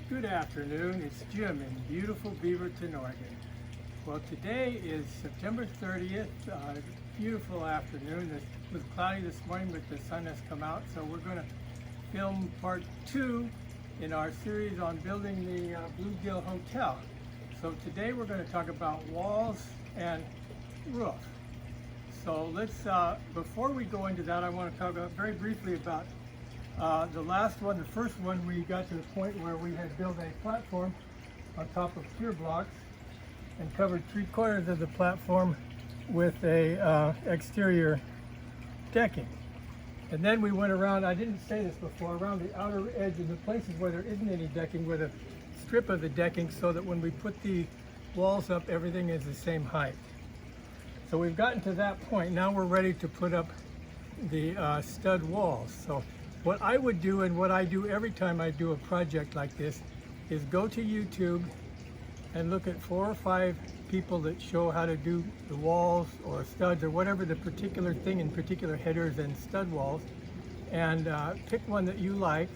Good afternoon, it's Jim in beautiful Beaverton, Oregon. Well, today is September 30th, beautiful afternoon. It was cloudy this morning, but the sun has come out, so we're going to film part 2 in our series on building the Bluegill Hotel. So today we're going to talk about walls and roof. So let's, before we go into that, I want to talk about very briefly about the last one. The first one, we got to the point where we had built a platform on top of pier blocks and covered 3/4 of the platform with a exterior decking. And then we went around, I didn't say this before, around the outer edge of the places where there isn't any decking with a strip of the decking so that when we put the walls up, everything is the same height. So we've gotten to that point. Now we're ready to put up the stud walls. So what I would do, and what I do every time I do a project like this, is go to YouTube and look at 4 or 5 people that show how to do the walls or studs or whatever the particular thing in particular headers and stud walls, and pick one that you like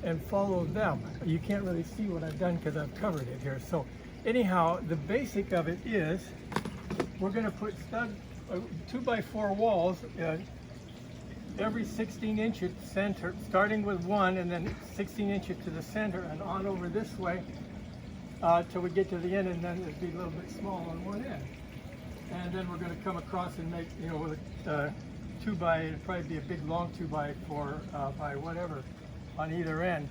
and follow them. You can't really see what I've done because I've covered it here. So anyhow, the basic of it is we're going to put stud 2x4 walls every 16 inches center, starting with one and then 16 inches to the center and on over this way till we get to the end, and then it'll be a little bit small on one end. And then we're going to come across and make, you know, with a 2x, it'll probably be a big long 2x4 by whatever on either end.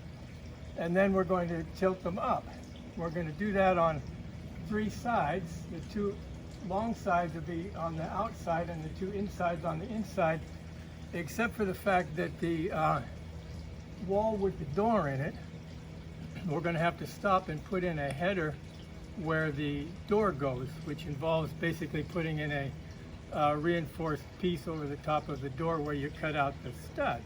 And then we're going to tilt them up. We're going to do that on 3 sides. The 2 long sides will be on the outside and the 2 insides on the inside, except for the fact that the wall with the door in it, we're going to have to stop and put in a header where the door goes, which involves basically putting in a reinforced piece over the top of the door where you cut out the stud.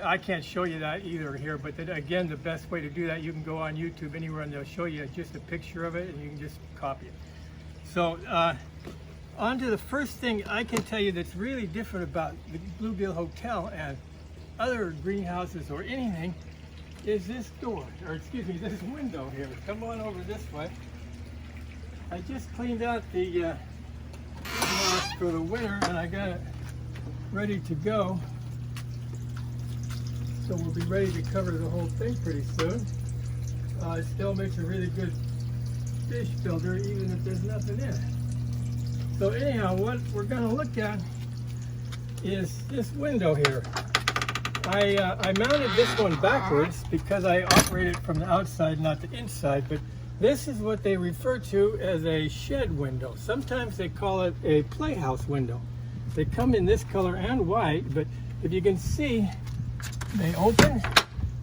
I can't show you that either here, but again, the best way to do that, you can go on YouTube anywhere and they'll show you just a picture of it and you can just copy it. So on to the first thing I can tell you that's really different about the Bluegill Hotel and other greenhouses or anything is this door, or excuse me, this window here. Come on over this way. I just cleaned out the glass for the winter and I got it ready to go. So we'll be ready to cover the whole thing pretty soon. It still makes a really good fish builder even if there's nothing in it. So anyhow, what we're going to look at is this window here. I mounted this one backwards because I operate it from the outside, not the inside, but this is what they refer to as a shed window. Sometimes they call it a playhouse window. They come in this color and white, but if you can see, they open.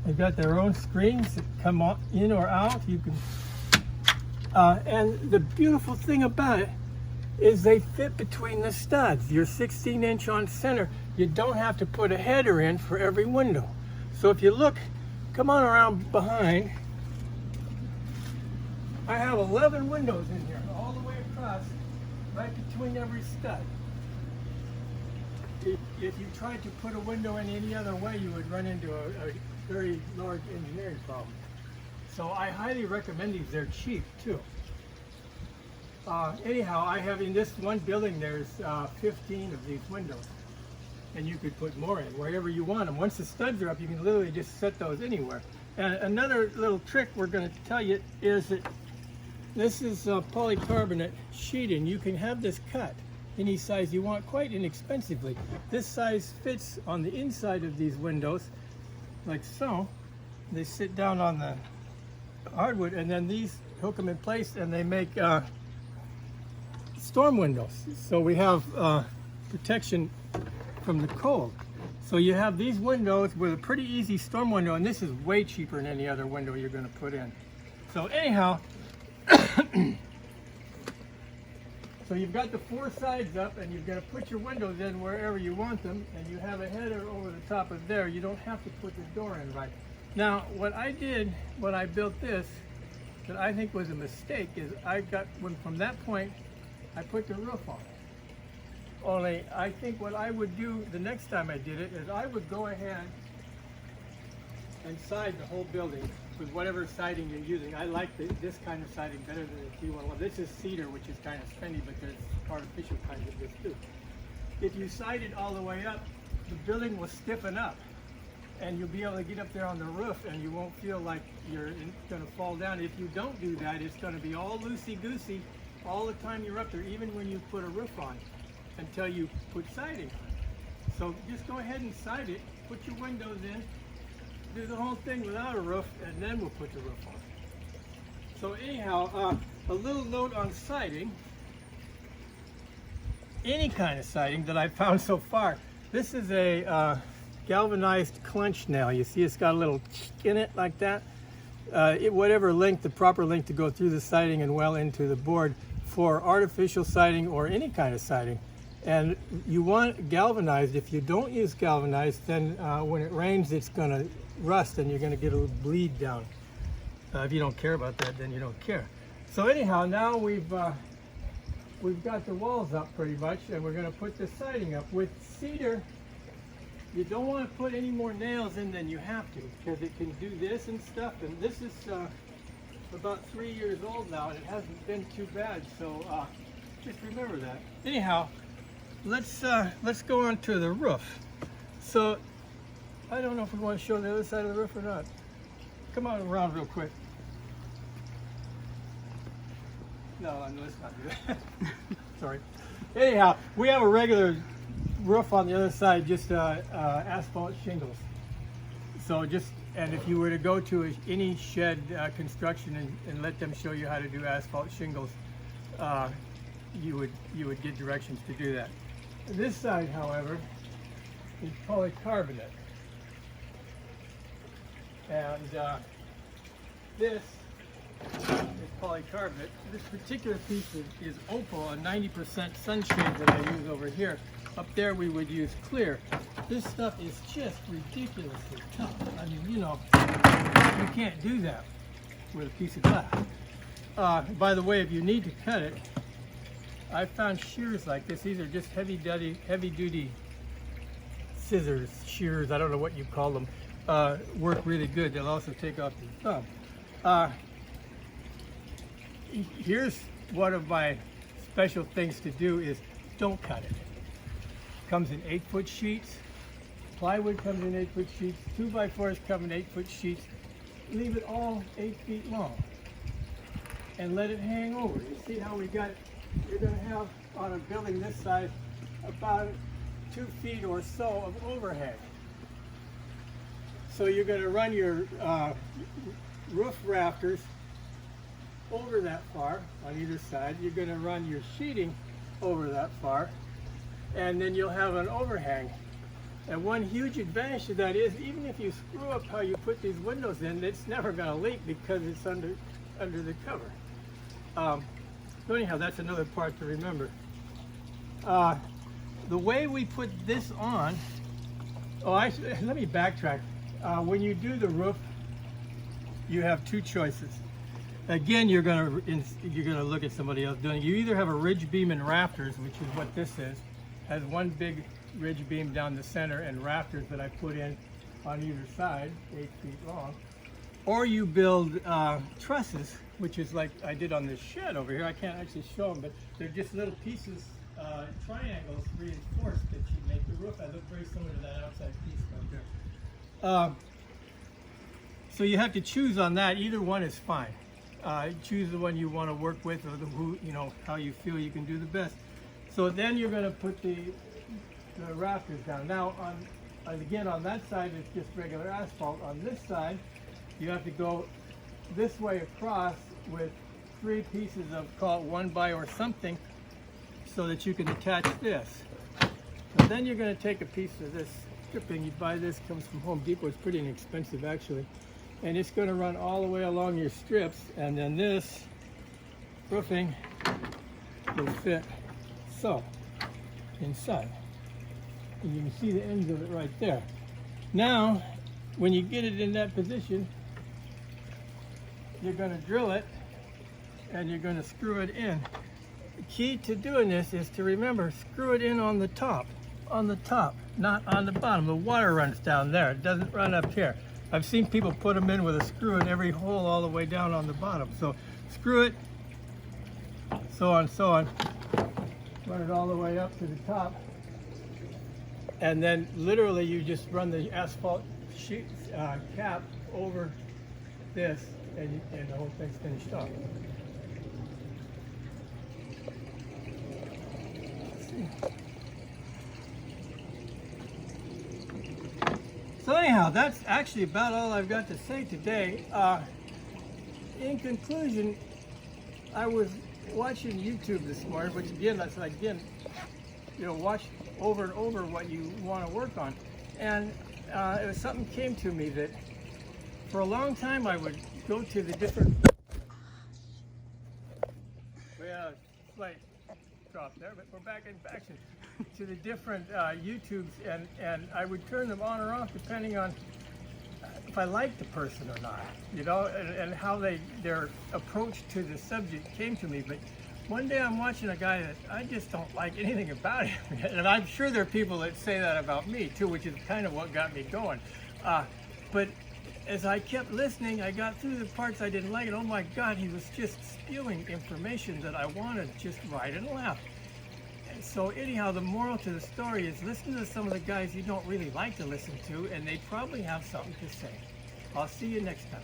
They've got their own screens that come in or out. You can, and the beautiful thing about it is they fit between the studs. You're 16-inch on center. You don't have to put a header in for every window. So if you look, come on around behind, I have 11 windows in here, all the way across, right between every stud. If you tried to put a window in any other way, you would run into a very large engineering problem. So I highly recommend these. They're cheap too. Anyhow, I have in this one building, there's 15 of these windows. And you could put more in wherever you want them. Once the studs are up, you can literally just set those anywhere. And another little trick we're going to tell you is that this is polycarbonate sheeting. You can have this cut any size you want quite inexpensively. This size fits on the inside of these windows, like so. They sit down on the hardwood, and then these hook them in place and they make storm windows. So we have protection from the cold. So you have these windows with a pretty easy storm window, and this is way cheaper than any other window you're going to put in. So anyhow, so you've got the 4 sides up and you're going to put your windows in wherever you want them, and you have a header over the top of there. You don't have to put the door in right. Now what I did when I built this that I think was a mistake is from that point I put the roof on. Only I think what I would do the next time I did it is I would go ahead and side the whole building with whatever siding you're using. I like this kind of siding better than the T111. This is cedar, which is kind of spendy, but there's artificial kinds of this too. If you side it all the way up, the building will stiffen up, and you'll be able to get up there on the roof, and you won't feel like you're going to fall down. If you don't do that, it's going to be all loosey-goosey all the time you're up there, even when you put a roof on, until you put siding on. So just go ahead and side it, put your windows in, do the whole thing without a roof, and then we'll put the roof on. So anyhow, a little note on siding. Any kind of siding that I've found so far. This is a galvanized clench nail. You see it's got a little chick in it like that. Whatever length, the proper length to go through the siding and well into the board for artificial siding or any kind of siding. And you want galvanized. If you don't use galvanized, then when it rains, it's going to rust and you're going to get a little bleed down. If you don't care about that, then you don't care. So anyhow, now we've got the walls up pretty much, and we're going to put the siding up. With cedar, you don't want to put any more nails in than you have to, because it can do this and stuff. And this is about 3 years old now, and it hasn't been too bad. So just remember that. Anyhow, let's go on to the roof. So I don't know if we want to show the other side of the roof or not. Come on around real quick. No, let's not do that. Sorry. Anyhow, we have a regular roof on the other side, just asphalt shingles. So and if you were to go to any shed construction and let them show you how to do asphalt shingles, you would get directions to do that. This side, however, is polycarbonate. And this is polycarbonate. This particular piece is opal, a 90% sunshade that I use over here. Up there we would use clear. This stuff is just ridiculously tough. I mean, you know, you can't do that with a piece of glass. By the way, if you need to cut it, I found shears like this. These are just heavy-duty scissors, shears, I don't know what you call them. Work really good. They'll also take off your thumb. Here's one of my special things to do is don't cut it. Comes in 8-foot sheets. Plywood comes in 8-foot sheets. 2x4s come in 8-foot sheets. Leave it all 8 feet long and let it hang over. You see how we got it? You're going to have on a building this size about 2 feet or so of overhang. So you're going to run your roof rafters over that far on either side. You're going to run your sheeting over that far, and then you'll have an overhang. And one huge advantage to that is, even if you screw up how you put these windows in, it's never going to leak because it's under the cover. So anyhow, that's another part to remember. The way we put this on, let me backtrack. When you do the roof, you have two choices. Again, you're gonna look at somebody else doing it. You either have a ridge beam and rafters, which is what this is, has one big ridge beam down the center and rafters that I put in on either side, 8 feet long, or you build trusses, which is like I did on this shed over here. I can't actually show them, but they're just little pieces, triangles reinforced that you make the roof. I look very similar to that outside piece right there. So you have to choose on that. Either one is fine. Choose the one you want to work with, or how you feel you can do the best. So then you're going to put the rafters down. Now, again, on that side it's just regular asphalt. On this side, you have to go this way across with 3 pieces of, call it 1x or something, so that you can attach this. And then you're going to take a piece of this stripping. You buy this, comes from Home Depot. It's pretty inexpensive actually. And it's going to run all the way along your strips, and then this roofing will fit so inside. And you can see the ends of it right there. Now, when you get it in that position, you're going to drill it and you're going to screw it in. The key to doing this is to remember, screw it in on the top, not on the bottom. The water runs down there, it doesn't run up here. I've seen people put them in with a screw in every hole all the way down on the bottom. So screw it, so on, so on. Run it all the way up to the top. And then literally you just run the asphalt sheet cap over this, and the whole thing's finished off. So anyhow, that's actually about all I've got to say today. In conclusion, I was watching YouTube this morning, which again, watch over and over what you want to work on. And it was something came to me that for a long time I would go to the different, we had a slight drop there, but we're back in action, to the different YouTubes, and I would turn them on or off depending on if I liked the person or not, and how their approach to the subject came to me. But one day I'm watching a guy that I just don't like anything about him, and I'm sure there are people that say that about me too, which is kind of what got me going. But as I kept listening, I got through the parts I didn't like, and oh my God, he was just spewing information that I wanted just right and left. And so anyhow, the moral to the story is listen to some of the guys you don't really like to listen to, and they probably have something to say. I'll see you next time.